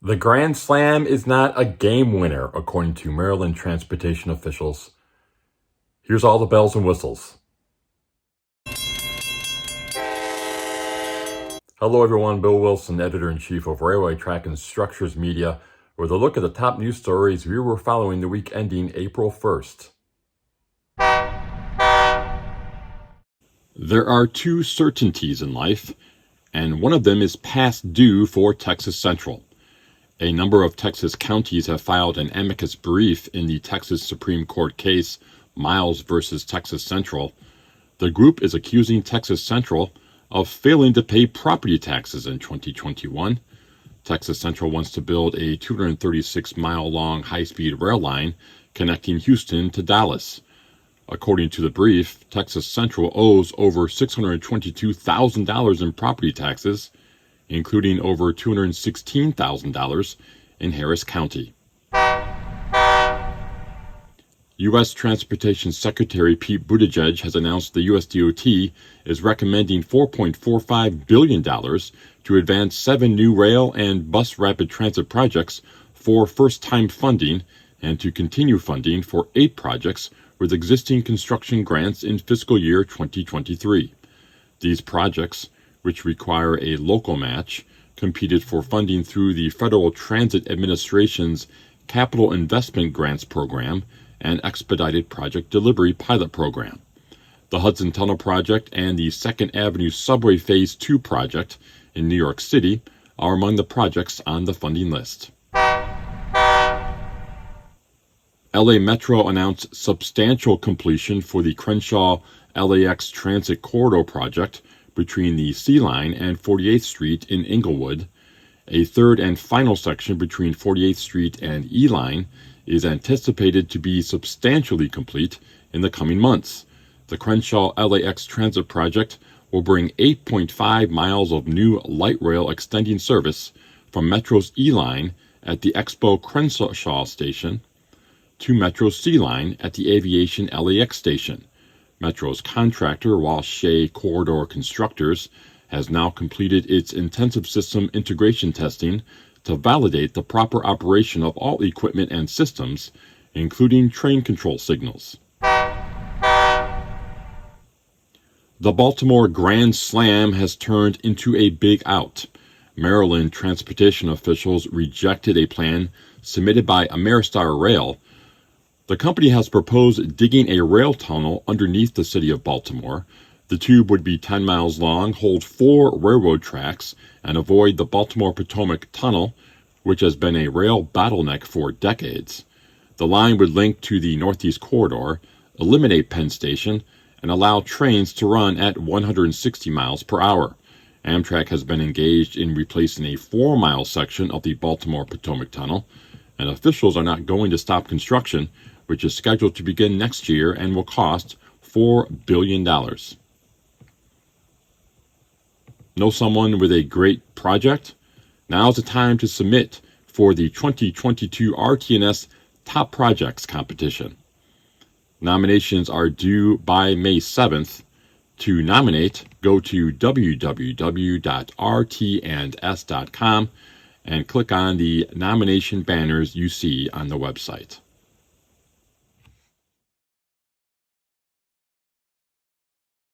The Grand Slam is not a game winner, according to Maryland transportation officials. Here's all the bells and whistles. Hello everyone, Bill Wilson, Editor-in-Chief of Railway Track and Structures Media, with a look at the top news stories we were following the week ending April 1st. There are two certainties in life, and one of them is past due for Texas Central. A number of Texas counties have filed an amicus brief in the Texas Supreme Court case Miles versus Texas Central. The group is accusing Texas Central of failing to pay property taxes in 2021. Texas Central wants to build a 236-mile-long high-speed rail line connecting Houston to Dallas. According to the brief, Texas Central owes over $622,000 in property taxes, including over $216,000 in Harris County. U.S. Transportation Secretary Pete Buttigieg has announced the U.S. DOT is recommending $4.45 billion to advance 7 new rail and bus rapid transit projects for first-time funding and to continue funding for 8 projects with existing construction grants in fiscal year 2023. These projects, which require a local match, competed for funding through the Federal Transit Administration's Capital Investment Grants Program and Expedited Project Delivery Pilot Program. The Hudson Tunnel Project and the 2nd Avenue Subway Phase 2 project in New York City are among the projects on the funding list. LA Metro announced substantial completion for the Crenshaw-LAX Transit Corridor project between the C Line and 48th Street in Inglewood. A third and final section between 48th Street and E Line is anticipated to be substantially complete in the coming months. The Crenshaw-LAX Transit project will bring 8.5 miles of new light rail extending service from Metro's E Line at the Expo Crenshaw station to Metro's C Line at the Aviation LAX station. Metro's contractor, Walsh Shea Corridor Constructors, has now completed its intensive system integration testing to validate the proper operation of all equipment and systems, including train control signals. The Baltimore Grand Slam has turned into a big out. Maryland transportation officials rejected a plan submitted by Ameristar Rail. The company has proposed digging a rail tunnel underneath the city of Baltimore. The tube would be 10 miles long, hold 4 railroad tracks, and avoid the Baltimore-Potomac Tunnel, which has been a rail bottleneck for decades. The line would link to the Northeast Corridor, eliminate Penn Station, and allow trains to run at 160 miles per hour. Amtrak has been engaged in replacing a 4-mile section of the Baltimore-Potomac Tunnel, and officials are not going to stop construction, which is scheduled to begin next year and will cost $4 billion. Know someone with a great project? Now's the time to submit for the 2022 RTNS Top Projects competition. Nominations are due by May 7th. To nominate, go to www.rtnds.com and click on the nomination banners you see on the website.